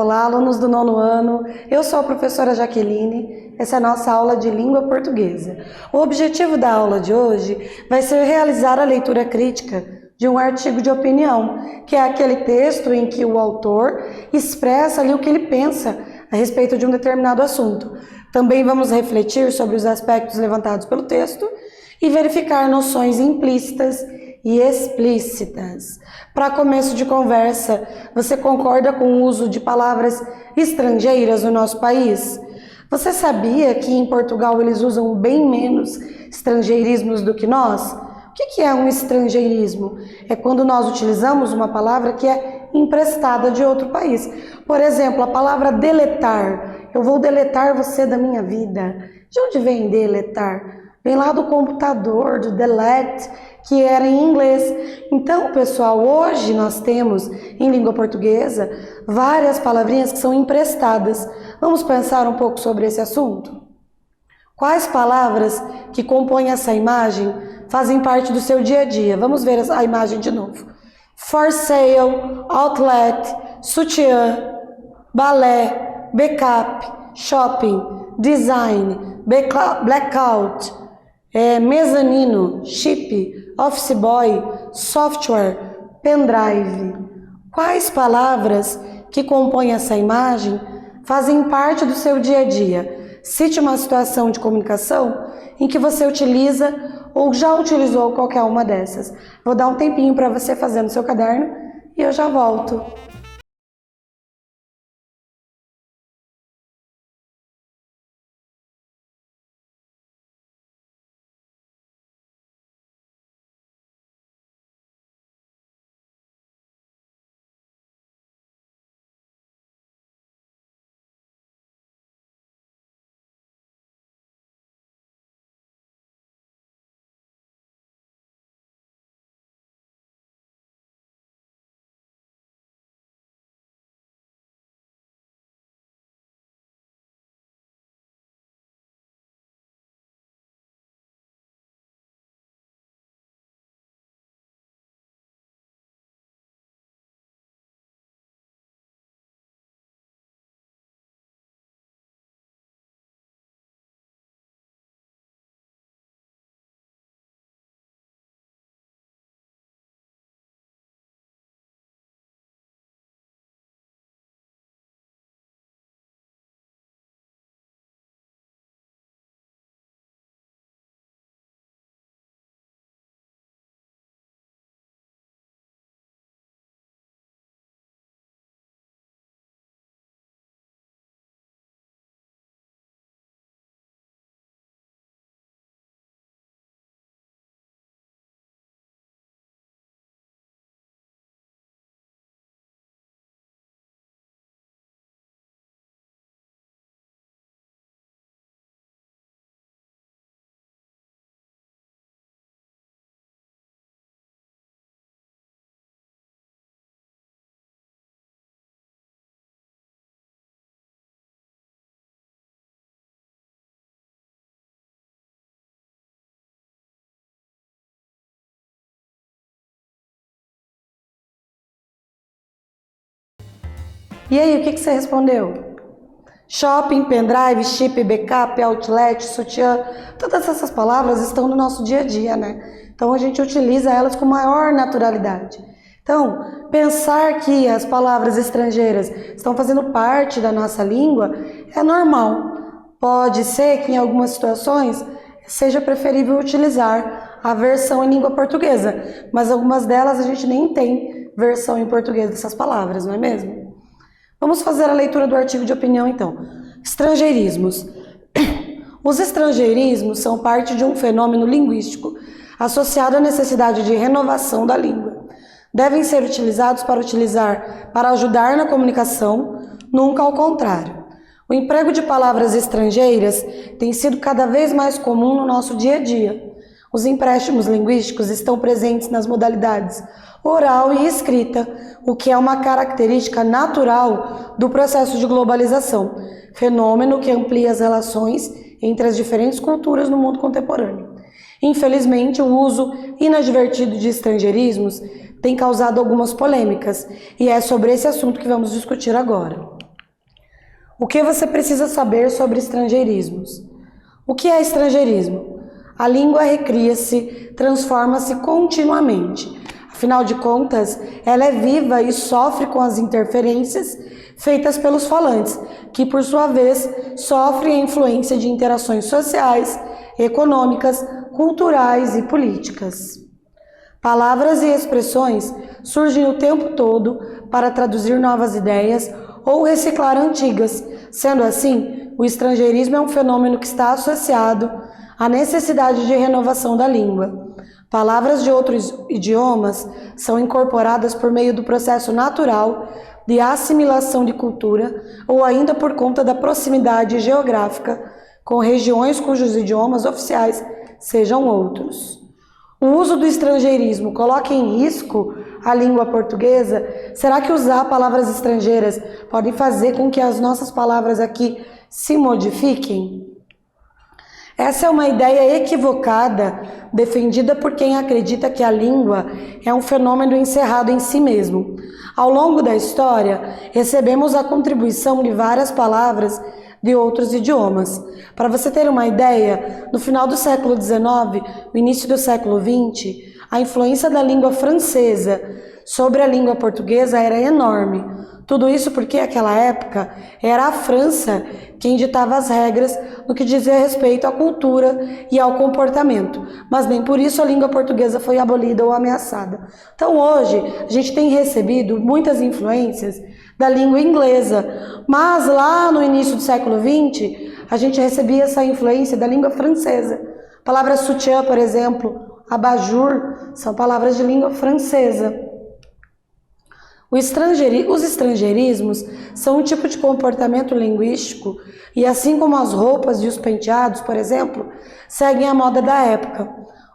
Olá, alunos do 9º ano, eu sou a professora Jaqueline, essa é a nossa aula de língua portuguesa. O objetivo da aula de hoje vai ser realizar a leitura crítica de um artigo de opinião, que é aquele texto em que o autor expressa ali o que ele pensa a respeito de um determinado assunto. Também vamos refletir sobre os aspectos levantados pelo texto e verificar noções implícitas e explícitas. Para começo de conversa, você concorda com o uso de palavras estrangeiras no nosso país? Você sabia que em Portugal eles usam bem menos estrangeirismos do que nós? O que é um estrangeirismo? É quando nós utilizamos uma palavra que é emprestada de outro país. Por exemplo, a palavra deletar. Eu vou deletar você da minha vida. De onde vem deletar? Vem lá do computador, do delete, que era em inglês. Então, pessoal, hoje nós temos em língua portuguesa várias palavrinhas que são emprestadas. Vamos pensar um pouco sobre esse assunto? Quais palavras que compõem essa imagem fazem parte do seu dia a dia? Vamos ver a imagem de novo. For sale, outlet, sutiã, balé, backup, shopping, design, blackout, mezanino, chip, office boy, software, pendrive. Quais palavras que compõem essa imagem fazem parte do seu dia a dia? Cite uma situação de comunicação em que você utiliza ou já utilizou qualquer uma dessas. Vou dar um tempinho para você fazer no seu caderno e eu já volto. E aí, o que você respondeu? Shopping, pendrive, chip, backup, outlet, sutiã, todas essas palavras estão no nosso dia a dia, né? Então a gente utiliza elas com maior naturalidade. Então, pensar que as palavras estrangeiras estão fazendo parte da nossa língua é normal. Pode ser que em algumas situações seja preferível utilizar a versão em língua portuguesa, mas algumas delas a gente nem tem versão em português dessas palavras, não é mesmo? Vamos fazer a leitura do artigo de opinião, então. Estrangeirismos. Os estrangeirismos são parte de um fenômeno linguístico associado à necessidade de renovação da língua. Devem ser utilizados para ajudar na comunicação, nunca ao contrário. O emprego de palavras estrangeiras tem sido cada vez mais comum no nosso dia a dia. Os empréstimos linguísticos estão presentes nas modalidades oral e escrita, o que é uma característica natural do processo de globalização, fenômeno que amplia as relações entre as diferentes culturas no mundo contemporâneo. Infelizmente, o uso inadvertido de estrangeirismos tem causado algumas polêmicas, e é sobre esse assunto que vamos discutir agora. O que você precisa saber sobre estrangeirismos? O que é estrangeirismo? A língua recria-se, transforma-se continuamente. Afinal de contas, ela é viva e sofre com as interferências feitas pelos falantes, que por sua vez sofrem a influência de interações sociais, econômicas, culturais e políticas. Palavras e expressões surgem o tempo todo para traduzir novas ideias ou reciclar antigas. Sendo assim, o estrangeirismo é um fenômeno que está associado à necessidade de renovação da língua. Palavras de outros idiomas são incorporadas por meio do processo natural de assimilação de cultura ou ainda por conta da proximidade geográfica com regiões cujos idiomas oficiais sejam outros. O uso do estrangeirismo coloca em risco a língua portuguesa? Será que usar palavras estrangeiras pode fazer com que as nossas palavras aqui se modifiquem? Essa é uma ideia equivocada, defendida por quem acredita que a língua é um fenômeno encerrado em si mesmo. Ao longo da história, recebemos a contribuição de várias palavras de outros idiomas. Para você ter uma ideia, no final do século XIX, no início do século XX, a influência da língua francesa sobre a língua portuguesa era enorme. Tudo isso porque, naquela época, era a França quem ditava as regras no que dizia respeito à cultura e ao comportamento, mas nem por isso a língua portuguesa foi abolida ou ameaçada. Então, hoje, a gente tem recebido muitas influências da língua inglesa, mas lá no início do século XX, a gente recebia essa influência da língua francesa. A palavra sutiã, por exemplo, abajur, são palavras de língua francesa. Os estrangeirismos são um tipo de comportamento linguístico e, assim como as roupas e os penteados, por exemplo, seguem a moda da época.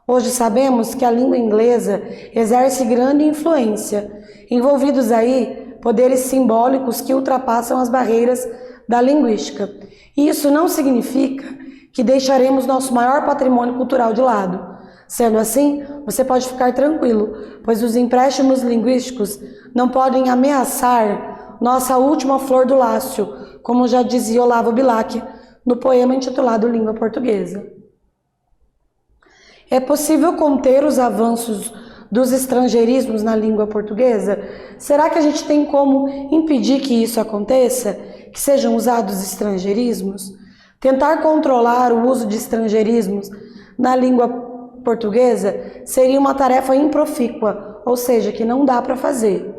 Hoje sabemos que a língua inglesa exerce grande influência, envolvidos aí poderes simbólicos que ultrapassam as barreiras da linguística. Isso não significa que deixaremos nosso maior patrimônio cultural de lado. Sendo assim, você pode ficar tranquilo, pois os empréstimos linguísticos não podem ameaçar nossa última flor do lácio, como já dizia Olavo Bilac no poema intitulado Língua Portuguesa. É possível conter os avanços dos estrangeirismos na língua portuguesa? Será que a gente tem como impedir que isso aconteça, que sejam usados estrangeirismos? Tentar controlar o uso de estrangeirismos na língua portuguesa seria uma tarefa improfícua, ou seja, que não dá para fazer.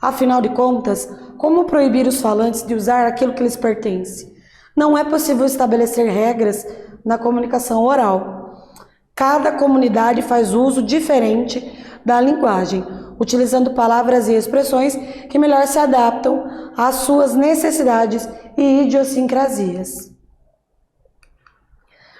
Afinal de contas, como proibir os falantes de usar aquilo que lhes pertence? Não é possível estabelecer regras na comunicação oral. Cada comunidade faz uso diferente da linguagem, utilizando palavras e expressões que melhor se adaptam às suas necessidades e idiosincrasias.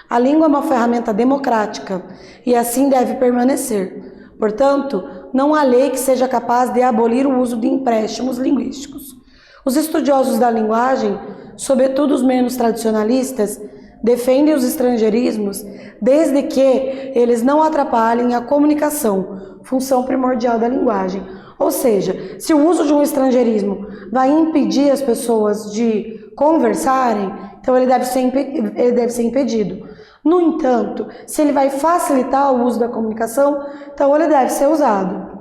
A língua é uma ferramenta democrática e assim deve permanecer. Portanto, não há lei que seja capaz de abolir o uso de empréstimos linguísticos. Os estudiosos da linguagem, sobretudo os menos tradicionalistas, defendem os estrangeirismos desde que eles não atrapalhem a comunicação, função primordial da linguagem. Ou seja, se o uso de um estrangeirismo vai impedir as pessoas de conversarem, então ele deve ser impedido. No entanto, se ele vai facilitar o uso da comunicação, então ele deve ser usado.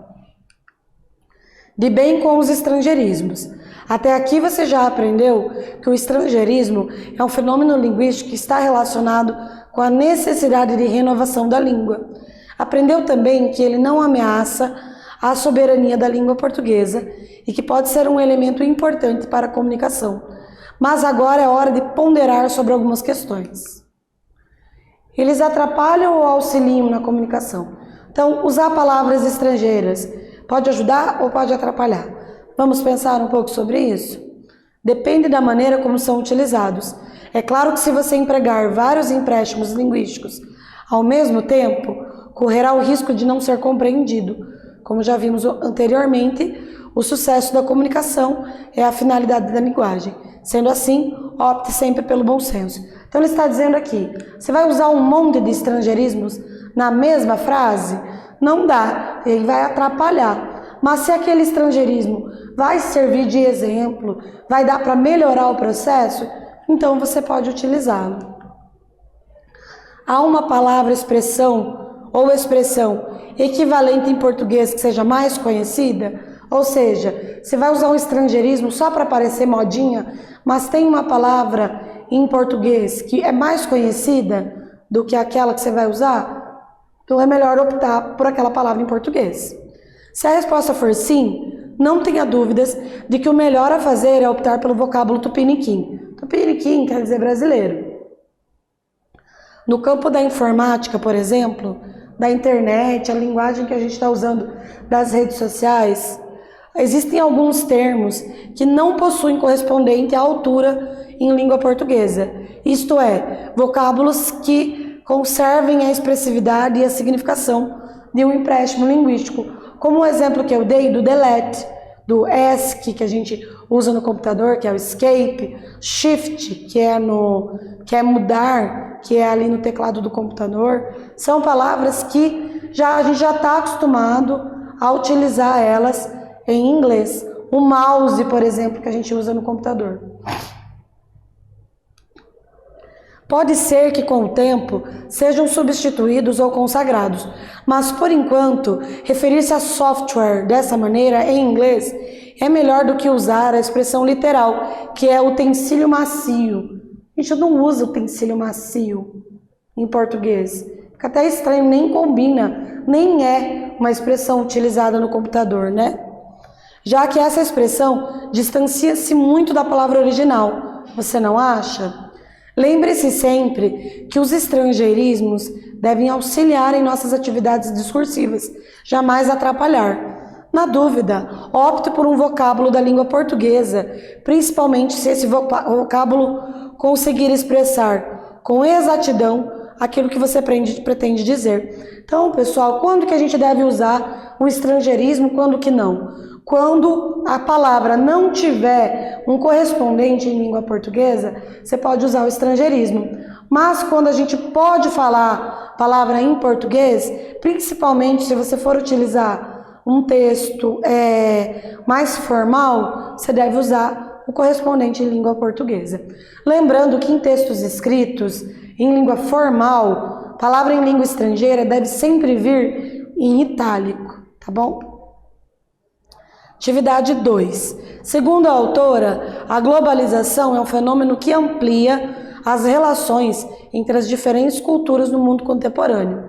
De bem com os estrangeirismos. Até aqui você já aprendeu que o estrangeirismo é um fenômeno linguístico que está relacionado com a necessidade de renovação da língua. Aprendeu também que ele não ameaça a soberania da língua portuguesa e que pode ser um elemento importante para a comunicação. Mas agora é hora de ponderar sobre algumas questões. Eles atrapalham ou auxiliam na comunicação? Então, usar palavras estrangeiras pode ajudar ou pode atrapalhar? Vamos pensar um pouco sobre isso? Depende da maneira como são utilizados. É claro que se você empregar vários empréstimos linguísticos ao mesmo tempo, correrá o risco de não ser compreendido. Como já vimos anteriormente, o sucesso da comunicação é a finalidade da linguagem. Sendo assim, opte sempre pelo bom senso. Então ele está dizendo aqui, você vai usar um monte de estrangeirismos na mesma frase? Não dá, ele vai atrapalhar. Mas se aquele estrangeirismo vai servir de exemplo, vai dar para melhorar o processo, então você pode utilizá-lo. Há uma palavra, expressão ou expressão equivalente em português que seja mais conhecida? Ou seja, você vai usar um estrangeirismo só para parecer modinha, mas tem uma palavra em português que é mais conhecida do que aquela que você vai usar? Então é melhor optar por aquela palavra em português. Se a resposta for sim, não tenha dúvidas de que o melhor a fazer é optar pelo vocábulo tupiniquim. Tupiniquim quer dizer brasileiro. No campo da informática, por exemplo, da internet, a linguagem que a gente está usando das redes sociais, existem alguns termos que não possuem correspondente à altura em língua portuguesa. Isto é, vocábulos que conservem a expressividade e a significação de um empréstimo linguístico, como o exemplo que eu dei do delete, do ESC, que a gente usa no computador, que é o escape, shift, que é mudar, que é ali no teclado do computador. São palavras que a gente já está acostumado a utilizar elas em inglês. O mouse, por exemplo, que a gente usa no computador. Pode ser que com o tempo sejam substituídos ou consagrados, mas por enquanto, referir-se a software dessa maneira em inglês é melhor do que usar a expressão literal, que é utensílio macio. A gente não usa utensílio macio em português. Fica até estranho, nem combina, nem é uma expressão utilizada no computador, né? Já que essa expressão distancia-se muito da palavra original, você não acha? Lembre-se sempre que os estrangeirismos devem auxiliar em nossas atividades discursivas, jamais atrapalhar. Na dúvida, opte por um vocábulo da língua portuguesa, principalmente se esse vocábulo conseguir expressar com exatidão aquilo que você pretende dizer. Então, pessoal, quando que a gente deve usar o estrangeirismo, quando que não? Quando a palavra não tiver um correspondente em língua portuguesa, você pode usar o estrangeirismo. Mas quando a gente pode falar palavra em português, principalmente se você for utilizar um texto mais formal, você deve usar o correspondente em língua portuguesa. Lembrando que em textos escritos, em língua formal, palavra em língua estrangeira deve sempre vir em itálico, tá bom? Atividade 2. Segundo a autora, a globalização é um fenômeno que amplia as relações entre as diferentes culturas no mundo contemporâneo.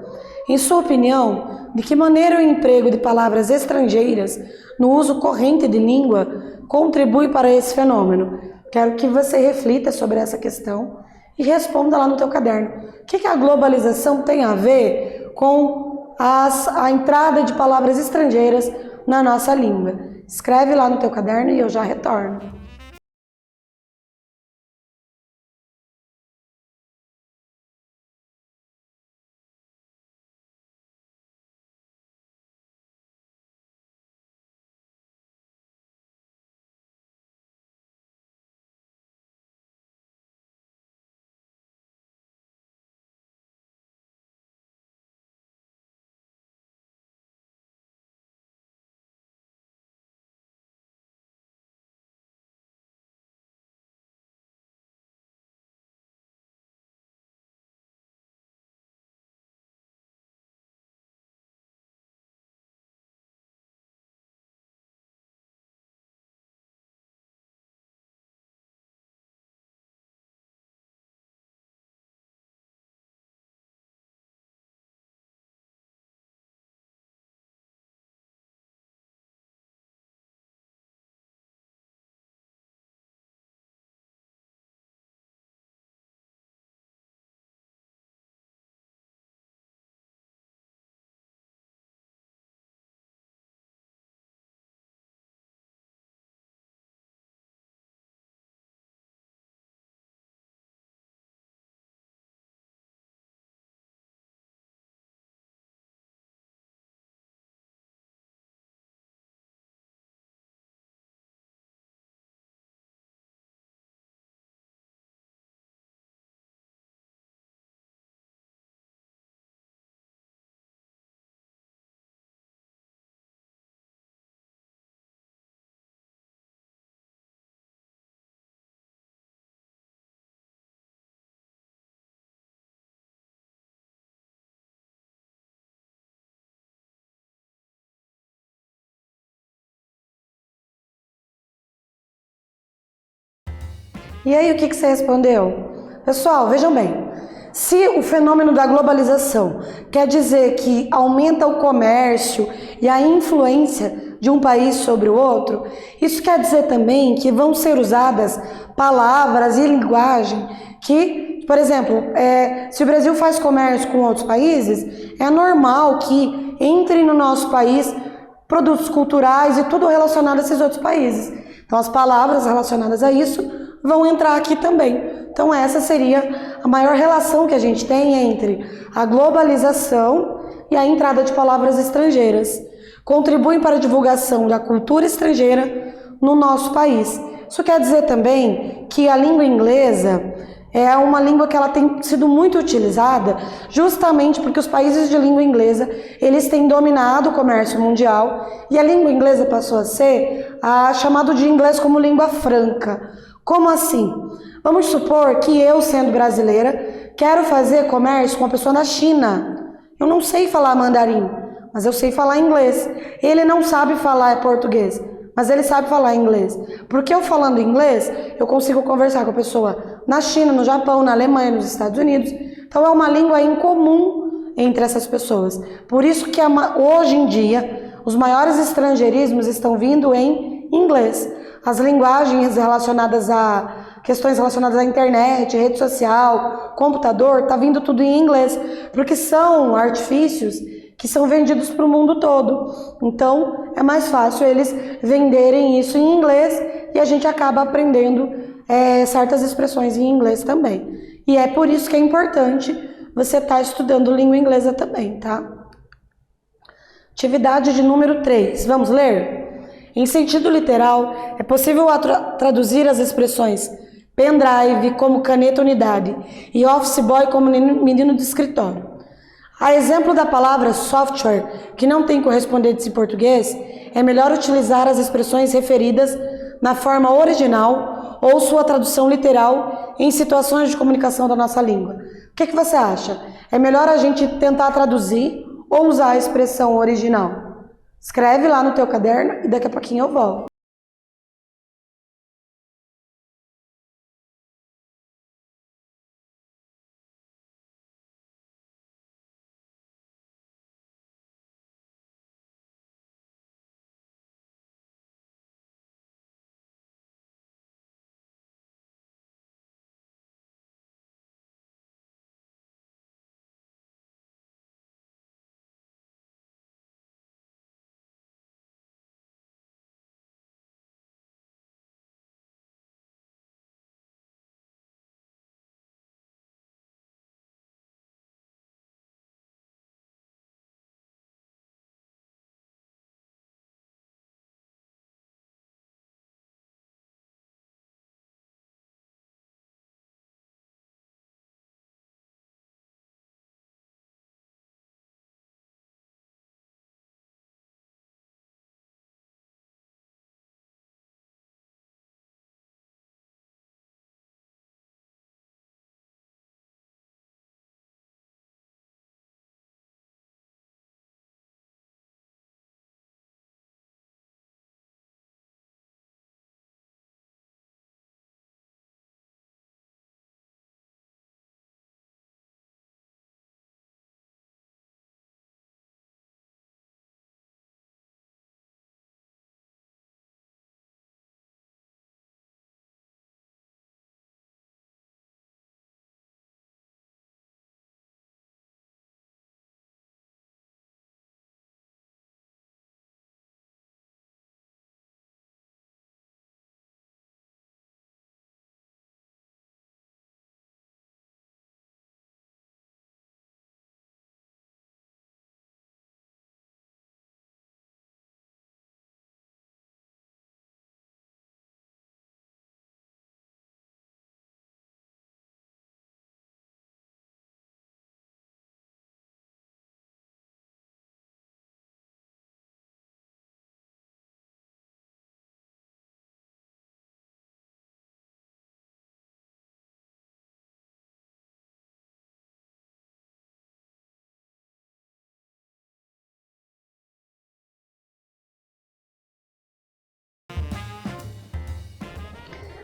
Em sua opinião, de que maneira o emprego de palavras estrangeiras no uso corrente de língua contribui para esse fenômeno? Quero que você reflita sobre essa questão e responda lá no teu caderno. O que a globalização tem a ver com a entrada de palavras estrangeiras na nossa língua? Escreve lá no teu caderno e eu já retorno. E aí, o que você respondeu? Pessoal, vejam bem, se o fenômeno da globalização quer dizer que aumenta o comércio e a influência de um país sobre o outro, isso quer dizer também que vão ser usadas palavras e linguagem que, por exemplo, se o Brasil faz comércio com outros países, é normal que entre no nosso país produtos culturais e tudo relacionado a esses outros países. Então, as palavras relacionadas a isso vão entrar aqui também. Então, essa seria a maior relação que a gente tem entre a globalização e a entrada de palavras estrangeiras. Contribuem para a divulgação da cultura estrangeira no nosso país. Isso quer dizer também que a língua inglesa é uma língua que ela tem sido muito utilizada justamente porque os países de língua inglesa, eles têm dominado o comércio mundial e a língua inglesa passou a ser chamado de inglês como língua franca. Como assim? Vamos supor que eu, sendo brasileira, quero fazer comércio com uma pessoa na China. Eu não sei falar mandarim, mas eu sei falar inglês. Ele não sabe falar português, mas ele sabe falar inglês. Porque eu falando inglês, eu consigo conversar com a pessoa na China, no Japão, na Alemanha, nos Estados Unidos. Então é uma língua em comum entre essas pessoas. Por isso que hoje em dia, os maiores estrangeirismos estão vindo em inglês. As linguagens relacionadas a questões relacionadas à internet, rede social, computador, tá vindo tudo em inglês, porque são artifícios que são vendidos para o mundo todo. Então, é mais fácil eles venderem isso em inglês e a gente acaba aprendendo certas expressões em inglês também. E é por isso que é importante você estar estudando língua inglesa também, tá? Atividade de número 3. Vamos ler? Em sentido literal, é possível traduzir as expressões pendrive como caneta unidade e office boy como menino de escritório. A exemplo da palavra software, que não tem correspondentes em português, é melhor utilizar as expressões referidas na forma original ou sua tradução literal em situações de comunicação da nossa língua. O que você acha? É melhor a gente tentar traduzir ou usar a expressão original? Escreve lá no teu caderno e daqui a pouquinho eu volto.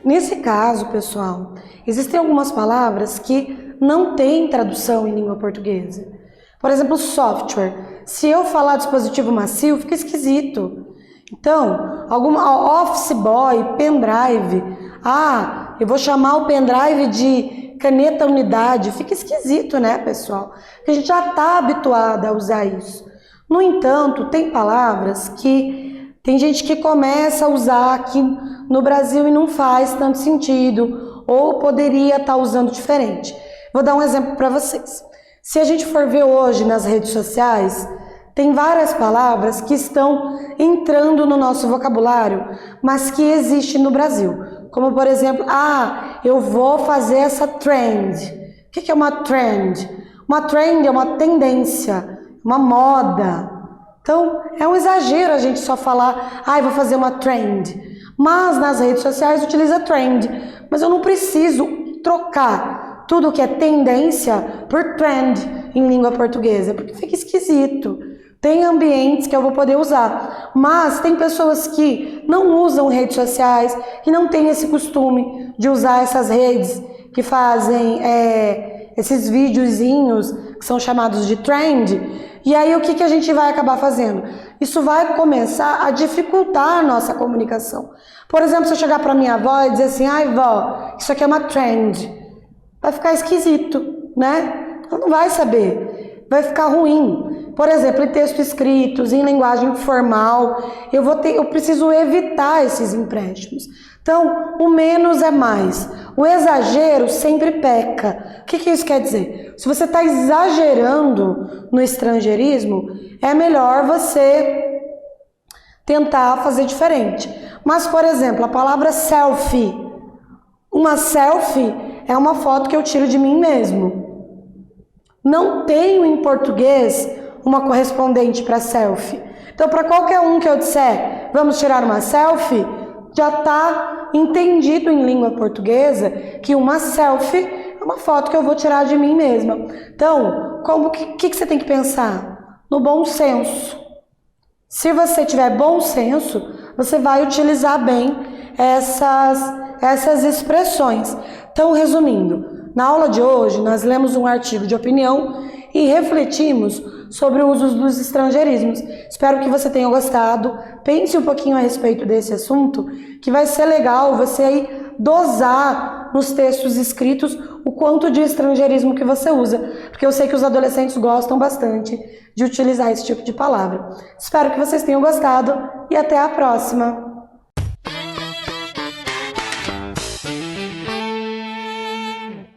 Nesse caso, pessoal, existem algumas palavras que não têm tradução em língua portuguesa. Por exemplo, software. Se eu falar dispositivo macio, fica esquisito. Então, office boy, pendrive. Ah, eu vou chamar o pendrive de caneta unidade. Fica esquisito, né, pessoal? Porque a gente já está habituado a usar isso. No entanto, tem palavras que tem gente que começa a usar aqui no Brasil e não faz tanto sentido, ou poderia estar usando diferente. Vou dar um exemplo para vocês. Se a gente for ver hoje nas redes sociais, tem várias palavras que estão entrando no nosso vocabulário, mas que existem no Brasil. Como, por exemplo, eu vou fazer essa trend. O que é uma trend? Uma trend é uma tendência, uma moda. Então, é um exagero a gente só falar, eu vou fazer uma trend. Mas nas redes sociais utiliza trend. Mas eu não preciso trocar tudo que é tendência por trend em língua portuguesa, porque fica esquisito. Tem ambientes que eu vou poder usar, mas tem pessoas que não usam redes sociais, que não têm esse costume de usar essas redes, que fazem esses videozinhos que são chamados de trend. E aí o que a gente vai acabar fazendo? Isso vai começar a dificultar a nossa comunicação. Por exemplo, se eu chegar para minha avó e dizer assim, vó, isso aqui é uma trend, vai ficar esquisito, né? Ela não vai saber, vai ficar ruim. Por exemplo, em textos escritos, em linguagem formal, eu preciso evitar esses empréstimos. Então, o menos é mais. O exagero sempre peca. O que isso quer dizer? Se você está exagerando no estrangeirismo, é melhor você tentar fazer diferente. Mas, por exemplo, a palavra selfie. Uma selfie é uma foto que eu tiro de mim mesmo. Não tenho em português uma correspondente para selfie. Então, para qualquer um que eu disser, vamos tirar uma selfie, já está entendido em língua portuguesa que uma selfie é uma foto que eu vou tirar de mim mesma. Então, o que você tem que pensar? No bom senso. Se você tiver bom senso, você vai utilizar bem essas expressões. Então, resumindo, na aula de hoje nós lemos um artigo de opinião e refletimos sobre o uso dos estrangeirismos. Espero que você tenha gostado. Pense um pouquinho a respeito desse assunto, que vai ser legal você aí dosar nos textos escritos o quanto de estrangeirismo que você usa, porque eu sei que os adolescentes gostam bastante de utilizar esse tipo de palavra. Espero que vocês tenham gostado e até a próxima!